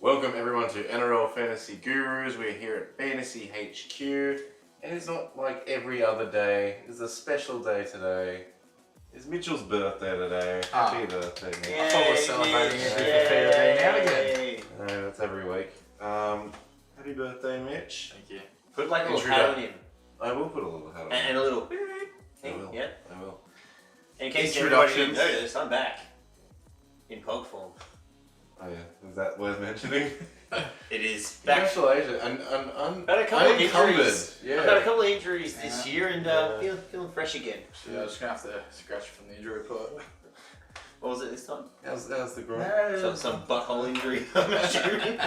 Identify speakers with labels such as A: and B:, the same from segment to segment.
A: Welcome everyone to NRL Fantasy Gurus. We're here at Fantasy HQ, and it's not like every other day. It's a special day today. It's Mitchell's birthday today. Happy birthday, Mitch.
B: I thought we were celebrating every day now again.
A: No, that's every week. Happy birthday, Mitch.
B: Thank you.
C: Put like a little hat on him.
A: I will put a little hat on
C: And a little
A: I will.
C: Yeah.
A: I will.
C: In case everybody didn't notice, I'm back. In pog form.
A: Oh yeah, is that worth mentioning?
C: It is back.
A: Congratulations.
C: I've had a couple of injuries.
A: Yeah.
C: I've had a couple of injuries this year and feeling fresh again.
B: Yeah, I was going to have to scratch from the injury report.
C: What was it this time?
A: How's the groin?
C: Some butthole injury, I'm assuming.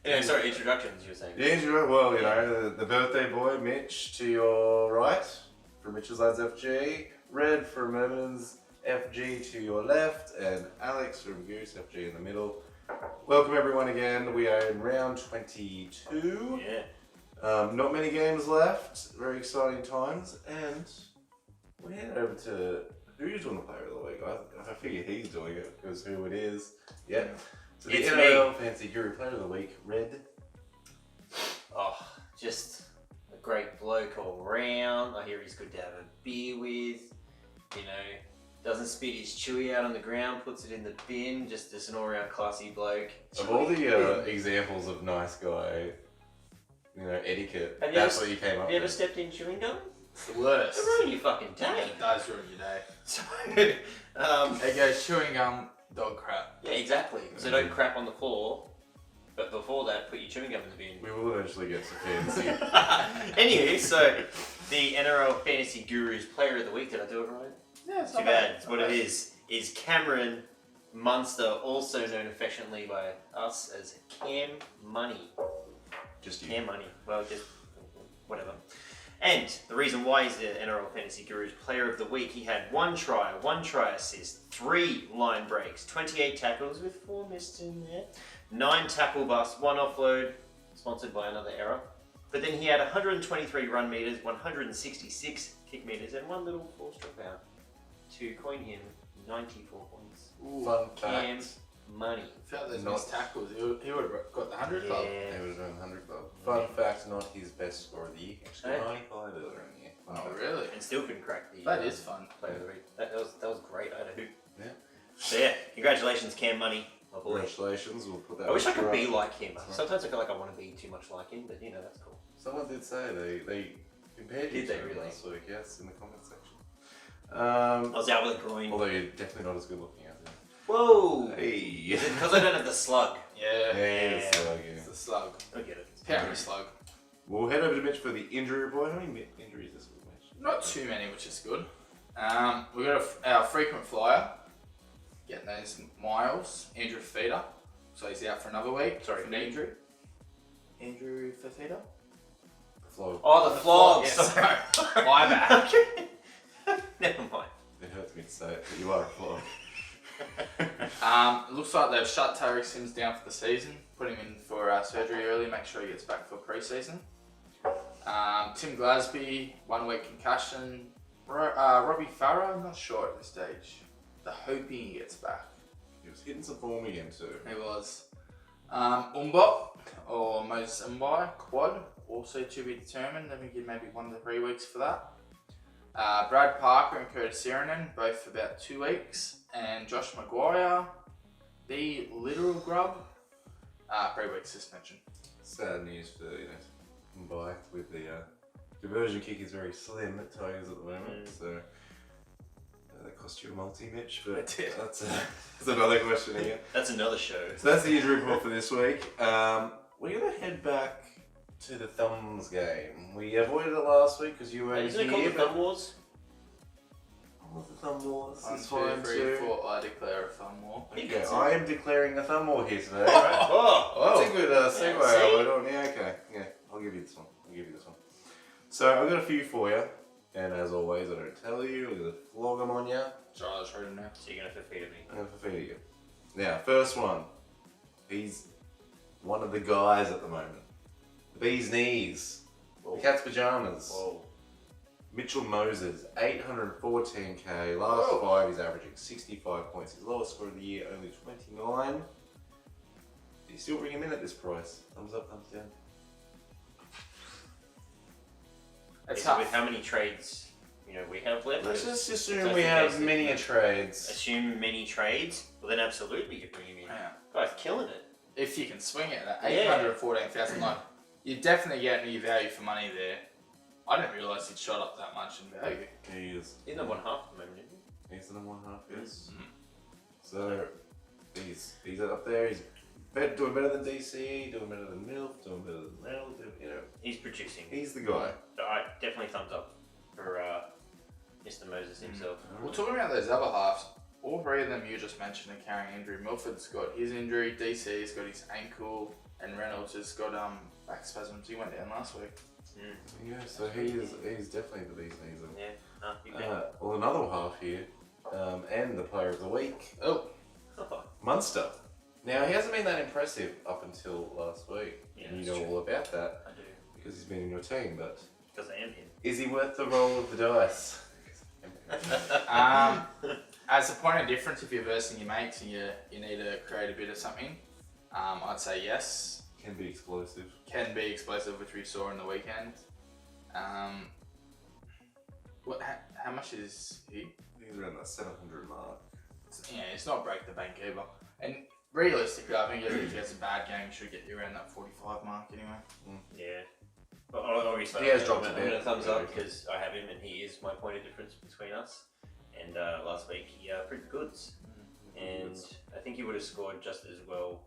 C: Anyway, sorry, introductions you were saying.
A: Yeah, well, you know, the birthday boy, Mitch, to your right, from Mitchell's Lads FG, Red from Evans FG to your left, and Alex from Goose FG in the middle. Welcome everyone again. We are in round 22.
C: Yeah.
A: Not many games left. Very exciting times, and we head over to who's doing the player of the week. I figure he's doing it because who it is. Yeah. So the
C: It's
A: NRL Fantasy Guru Player of the Week, Red.
C: Oh, just a great bloke all round. I hear he's good to have a beer with. You know, doesn't spit his chewy out on the ground, puts it in the bin. Just an all-round classy bloke.
A: Of all the examples of nice guy, you know, etiquette, that's what you came up
C: Have you ever
A: with.
C: stepped in chewing gum?
B: It's the worst.
C: It'll ruin your fucking day.
B: It does ruin your day.
C: So,
B: It goes chewing gum, dog crap.
C: yeah, exactly. So don't crap on the floor, but before that, put your chewing gum in the bin.
A: We will eventually get to fantasy.
C: Anyway, so the NRL Fantasy Gurus Player of the Week, did I do it right?
B: Yeah, it's
C: Too
B: not
C: bad.
B: bad.
C: What it is Cameron Munster, also known affectionately by us as Cam Money.
A: Just you.
C: Cam Money. Well, just whatever. And the reason why he's the NRL Fantasy Gurus Player of the Week, he had 1 try, 1 try assist, 3 line breaks, 28 tackles with 4 missed in there, 9 tackle busts, 1 offload, sponsored by another error. But then he had 123 run meters, 166 kick meters, and 1 little forced dropout to coin him 94 points.
A: Fun
C: Cam
A: fact.
C: Money.
B: Without those
A: Not-
B: missed tackles, he would have got the 100 club.
C: Yeah.
A: He would have done 100 club. Fun fact, not his best score of the year. Actually,
C: Hey.
A: 95 earlier in the year. Fun
B: Oh,
A: fact.
B: really?
C: And still couldn't crack the
B: That is fun.
C: Player of the Week. That was great. I had a hoop.
A: Yeah.
C: So yeah, congratulations, Cam Money, my boy.
A: Congratulations, we'll put that
C: I wish I
A: picture
C: could be
A: up.
C: like him.
A: That's right.
C: Sometimes I feel like I want to be too much like him, but you know, that's cool.
A: Someone did say they compared you
C: Did
A: to
C: they
A: him
C: really?
A: last week, yes, in the comment section.
C: I was out with a groin.
A: Although you're definitely not as good looking as him.
C: Whoa!
A: Hey.
C: Is it because I don't have the slug?
B: Yeah.
A: Yeah, so,
B: It's the slug.
C: I get it.
B: Apparently slug.
A: We'll head over to Mitch for the injury report. How many injuries this week, Mitch?
B: Not too many, which is good. We got our frequent flyer, getting those miles, Andrew Feeder. So he's out for another week.
C: Sorry,
B: from the injury.
C: Andrew Fafita?
A: Flog.
C: Oh, the flog.
B: Yes.
C: Sorry.
B: My bad.
C: Never mind.
A: It hurts me to say it, but you are a flog.
B: It looks like they've shut Tariq Sims down for the season, put him in for surgery early, make sure he gets back for pre-season. Tim Glasby, 1 week concussion. Robbie Farah, I'm not sure at this stage. They're hoping he gets back.
A: He was hitting some form again too.
B: He was. Umba, or Moses Umbai, quad, also to be determined. Let me give maybe 1 to 3 weeks for that. Brad Parker and Curtis Sirenen, both for about 2 weeks. And Josh Maguire, the literal grub, 3 weeks suspension.
A: Sad news for, you know, Mbai with the conversion kick is very slim at Tigers at the moment, so that cost you a multi, Mitch, but
B: It did.
A: that's another question again.
C: That's another show.
A: So that's the injury report for this week. We're going to head back to the Thumbs game. We avoided it last week because you weren't
C: Isn't it
A: here.
C: called the
A: but-
C: Thumb Wars?
A: Oh, the Thumb Wars.
B: 1,
A: It's
B: 2,
A: fine
B: 3,
A: too.
B: 4. I declare a thumb war.
A: Okay, I am declaring a Thumb War here today, right?
C: Oh!
A: That's a good segue.
C: Yeah, see?
A: Hold on. Yeah, okay. Yeah, I'll give you this one. So I've got a few for you, and as always, I don't tell you. I'm gonna flog them on you.
B: Sorry, I just read him now.
C: So you're going to Fafita me.
A: I'm gonna fulfill you. Now, first one. He's one of the guys at the moment. The Bee's Knees. The Cat's Pajamas.
C: Whoa.
A: Mitchell Moses, 814k. Last
B: Whoa.
A: 5, he's averaging 65 points. His lowest score of the year, only 29. Do you still bring him in at this price? Thumbs up, thumbs down.
B: It's
C: So
B: tough.
C: with how many trades we have left?
A: Let's just
C: If
A: assume
C: that's
A: we
C: the
A: have
C: case,
A: many
C: then
A: trades.
C: Assume many trades. Well, then absolutely you bring him in.
B: Yeah.
C: Guy's killing it.
B: If you can swing it at
C: Yeah.
B: 814,000, like, you're definitely getting your value for money there. I didn't realise he'd shot up that much in value.
A: He is.
C: In the 1/2 at the moment, isn't he?
A: He's in the 1/2, yes.
B: Mhm.
A: So he's up there. He's doing better than DC, doing better than MILF, doing better than Mel.
C: He's producing.
A: He's the guy.
C: So I definitely thumbs up for Mr. Moses himself.
B: Well, talking about those other halves, all 3 of them you just mentioned are carrying injury. Milford's got his injury, DC's got his ankle, and Reynolds has got back spasms. He went down last week.
A: Yeah, so he's definitely the bee's knees.
C: Yeah, big fan.
A: Well, another half here, and the player of the week,
B: Oh,
A: Munster. Now, he hasn't been that impressive up until last week.
C: Yeah,
A: and you
C: that's
A: know
C: true.
A: all about that
C: I do.
A: because he's been in your team, but
C: Because I am him.
A: is he worth the roll of the dice?
B: as a point of difference, if you're versing your mates and you need to create a bit of something, I'd say yes.
A: Can be explosive.
B: Can be explosive, which we saw in the weekend. How much is he?
A: He's around that 700 mark.
B: Yeah, it's not break the bank either. And realistically, I think if he has a bad game, he should get you around that 45 mark anyway.
C: Yeah. But obviously,
A: He has dropped a
C: I'm
A: bit.
C: going to thumbs up because I have him and he is my point of difference between us. And last week he proved goods. And I think he would have scored just as well.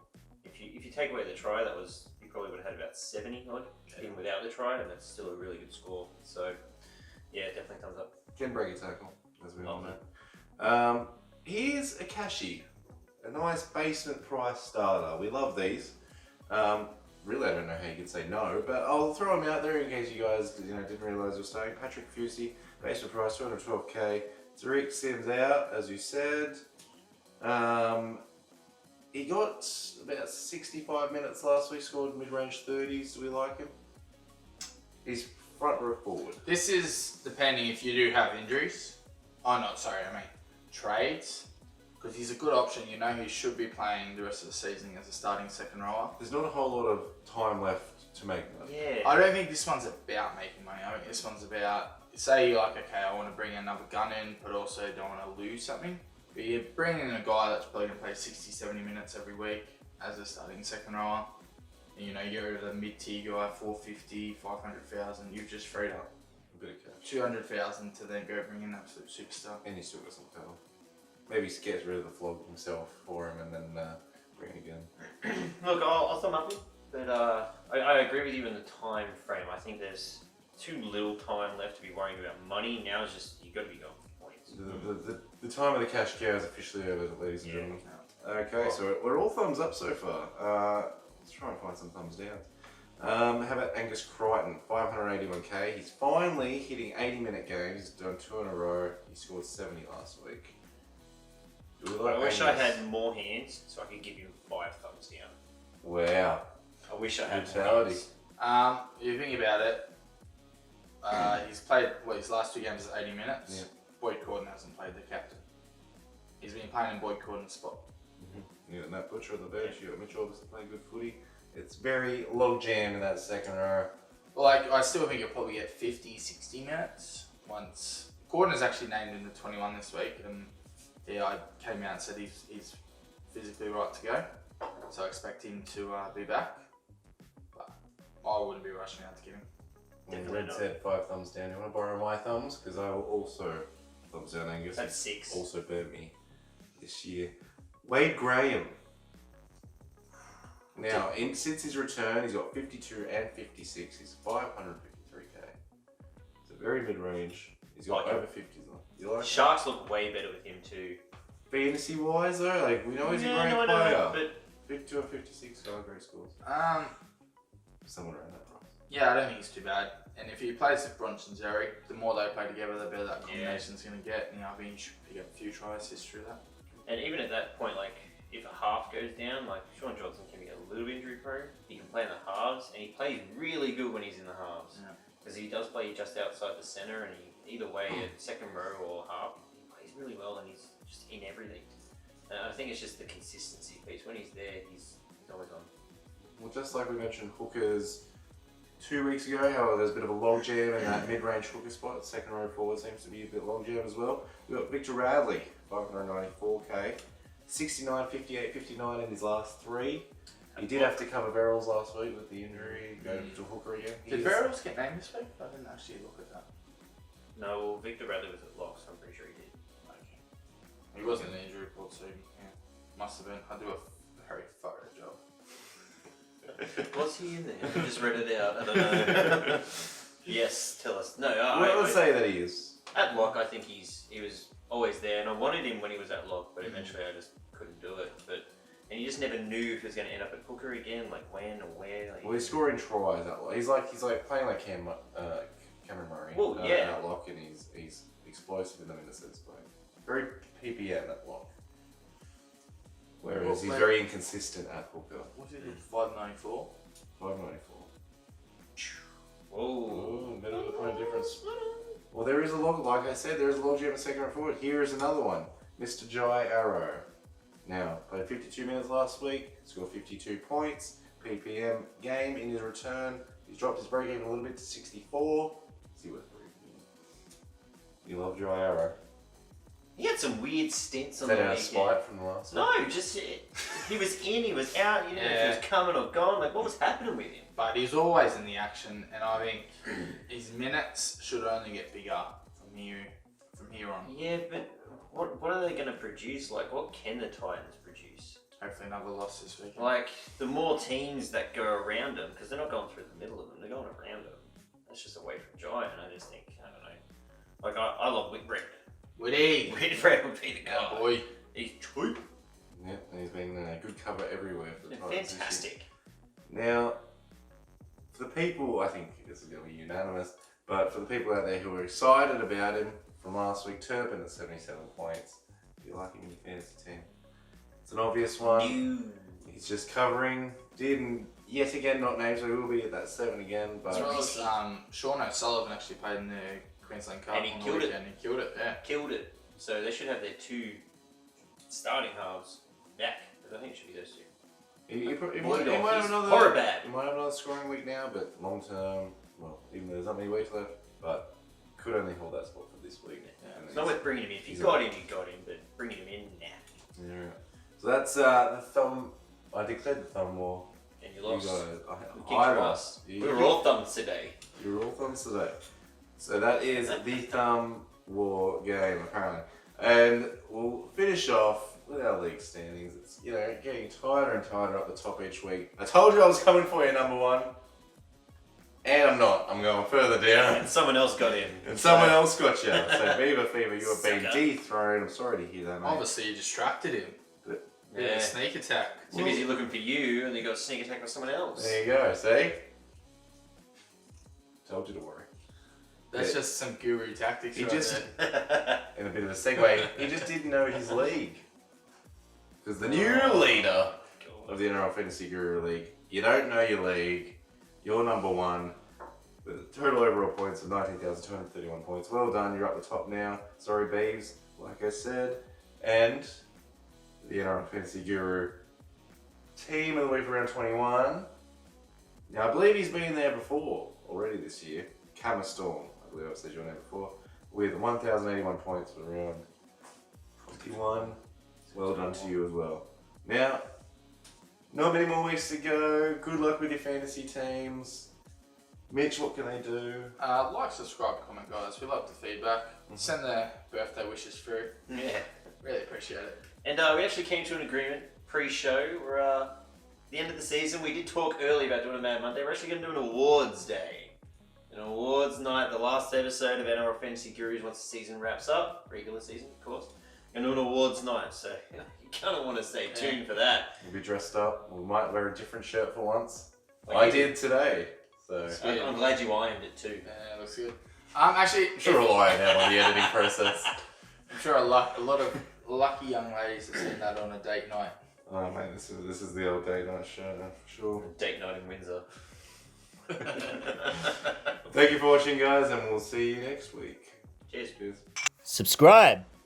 C: If you take away the try, you probably would have had about 70 odd, even without the try, and that's still a really good score. So, yeah, definitely thumbs up.
A: Can break a tackle, as we all know. Here's a cashy. A nice basement price starter. We love these. Really, I don't know how you could say no, but I'll throw him out there in case you guys didn't realise you're starting. Patrick Fusey, basement price 212k. Tariq Sims out, as you said. He got about 65 minutes last week, scored mid-range 30s. Do we like him? He's front row forward.
B: This is depending if you do have injuries. Oh, no, sorry, I mean trades. Because he's a good option. You know he should be playing the rest of the season as a starting second rower.
A: There's not a whole lot of time left to make money.
C: Yeah.
B: I don't think this one's about making money. I think this one's about, say you're like, okay, I want to bring another gun in, but also don't want to lose something. But you're bringing in a guy that's probably going to play 60, 70 minutes every week as a starting second rower. And, you're the mid-tier guy, 450, 500,000. You've just freed up
A: A bit of cash.
B: 200,000 to then go bring in an absolute superstar.
A: And he's still got some talent. Maybe he gets rid of the flog himself for him and then bring it again.
C: Look, I'll thumb up him, but I agree with you in the time frame. I think there's too little time left to be worrying about money. Now it's just, you got to be going for points.
A: The time of the cash cow is officially over, ladies and gentlemen. Okay, so we're all thumbs up so far. Let's try and find some thumbs down. How about Angus Crichton, 581k. He's finally hitting 80-minute games. He's done 2 in a row. He scored 70 last week. Do we like
C: I wish I
A: Angus?
C: had more hands so I could give you 5 thumbs down.
A: Wow.
C: I wish I had more
A: Brutality.
C: hands.
B: You think about it, he's played, his last 2 games is 80 minutes.
A: Yeah.
B: Boyd Corden hasn't played the captain. He's been playing in Boyd Corden's spot.
A: You got Matt Butcher on the bench. You got Mitch obviously playing good footy. It's very log jammed in that second row.
B: Well, I still think he'll probably get 50, 60 minutes once. Corden is actually named in the 21 this week, and I came out and said he's physically right to go. So I expect him to be back. But I wouldn't be rushing out to get him.
C: Definitely
A: Red
C: not.
A: said 5 thumbs down. You want to borrow my thumbs? Because I will also thumbs down Angus.
C: That's 6.
A: Also burnt me this year. Wade Graham. Now, since his return, he's got 52 and 56. He's 553k. It's a very mid-range. He's got
C: Like
A: over 50s on. You like
C: Sharks look way better with him too.
A: fantasy-wise though? Like, we know he's a great
C: I
A: player.
C: know, but
A: 52 and 56 are great scores. Somewhere around that price.
B: Yeah, I don't think he's too bad. And if he plays with Bronson Zeri, the more they play together, the better that combination's going to get. And I think he should pick up a few tries history of that.
C: and even at that point, like if a half goes down, like Sean Johnson can be a little injury prone. He can play in the halves, and he plays really good when he's in the halves. Because he does play just outside the centre, and either way, at second row or half, he plays really well, and he's just in everything. And I think it's just the consistency piece. When he's there, he's always on.
A: Well, just like we mentioned, hookers 2 weeks ago, how there's a bit of a log jam in that mid-range hooker spot. Second row forward seems to be a bit log jam as well. We've got Victor Radley, 594k, 69, 58, 59 in his last 3. He did have to cover Verrills last week with the injury, go to hooker again.
B: Did Verrills get named this week? I didn't actually look at that.
C: No, well, Victor Radley was at lock, so I'm pretty sure he did.
B: Okay. He wasn't an injury report, so yeah. Must have been. I do a very thorough job.
C: Was he in there? I just read it out. I don't know. Yes, tell us. No,
A: I would say that he is.
C: At lock, I think he was always there, and I wanted him when he was at lock, but eventually I just couldn't do it. And you just never knew if he was going to end up at hooker again, like when or where. Like,
A: Well, he's scoring tries at lock. He's like playing like Cameron Murray
C: Well, yeah.
A: at lock, and he's explosive in the minutes that he's playing. Very PPM at lock. Whereas he's very inconsistent at hooker.
B: What did he do? 594?
A: 594.
C: Whoa.
A: Oh, a bit of a point difference. Well, there is a log, like I said, there is a log jam at second row forward. Here is another one. Mr. Jai Arrow. Now, played 52 minutes last week, scored 52 points. PPM game in his return. He's dropped his break even a little bit to 64. Is he worth breaking? You love Jai Arrow.
C: He had some weird stints on
A: Is
C: the
A: that out
C: weekend.
A: of spite from the last one?
C: No, just he was in, he was out. You didn't know if he was coming or gone. Like, what was happening with him?
B: But he's always in the action, and I think his minutes should only get bigger from here on.
C: Yeah, but what are they going to produce? Like, what can the Titans produce?
B: Hopefully another loss this week.
C: Like, the more teams that go around them, because they're not going through the middle of them, they're going around them. That's just away from Giant, and I just think, I don't know. Like, I love Whitbread.
B: Woody!
C: Whitbread would be the guy.
B: Oh boy.
C: He's cheap.
A: Yeah, and he's been good cover everywhere for the Titans this year.
C: Fantastic.
A: Now, for the people, I think this is going to be unanimous, but for the people out there who are excited about him from last week, Turpin at 77 points. Do you like him in your fantasy team? It's an obvious one. He's just covering. Didn't yet again not named, so he will be at that 7 again. But
B: As well as Sean O'Sullivan actually played in the Queensland Cup
C: And he
B: on the
C: killed it.
B: weekend. He killed it, yeah.
C: Killed it. So they should have their 2 starting halves back, because I think it should be those 2.
A: he might
C: Bulldogs,
A: have
C: he's
A: another.
C: horror bad.
A: He might have another scoring week now, but long term, well, even though there's not many weeks left, but could only hold that spot for this week.
C: Yeah.
A: And
C: It's not worth bringing him in. If you
A: he's
C: got him, you got him, but bringing him in, nah.
A: Yeah. So that's the thumb. I declared the thumb war.
C: And you lost.
A: We
C: kicked your ass. We were all thumbs today.
A: You're all thumbs today. So that is the thumb war game apparently, and we'll finish off with our league standings. It's getting tighter and tighter up the top each week. I told you I was coming for you, number 1, and I'm not. I'm going further down.
C: And someone else got in.
A: And someone else got you. So Beaver Fever, you have been
C: Sucker.
A: dethroned. I'm sorry to hear that, mate.
B: Obviously you distracted him. Yeah, sneak attack.
C: Too busy looking for you, and they got a sneak attack with someone else.
A: There you go. See? Told you to worry.
B: That's just some guru tactics.
A: He
B: right
A: just,
B: there.
A: in a bit of a segue, he just didn't know his league. Because the new leader of the NRL Fantasy Guru League, you don't know your league, you're number 1, with total overall points of 19,231 points. Well done, you're up the top now. Sorry, Beeves, like I said. And the NRL Fantasy Guru team of the week for round 21. Now, I believe he's been there before, already this year. Kammer Storm, I believe I've said your name before, with 1,081 points for round 21. Well done to you as well. Now, not many more weeks to go. Good luck with your fantasy teams. Mitch, what can they do?
B: Like, subscribe, comment, guys. We love the feedback. Send their birthday wishes through.
C: Yeah.
B: Really appreciate it.
C: And we actually came to an agreement pre-show where the end of the season, we did talk early about doing a Mad Monday. We're actually going to do an awards day. An awards night, the last episode of NRL Fantasy Gurus once the season wraps up. Regular season, of course. And do an awards night, so you kind of want to stay tuned for that.
A: We'll be dressed up. We might wear a different shirt for once.
C: Like
A: I did today. So
C: I'm glad you ironed it too.
B: Yeah, looks good. Actually,
A: I'm sure we'll iron out on the editing process.
B: I'm sure a lot of lucky young ladies have seen that on a date night.
A: Oh mate, this is the old date night show, sure.
C: Date night in Windsor.
A: Thank you for watching, guys, and we'll see you next week.
C: Cheers.
A: Cheers.
D: Subscribe.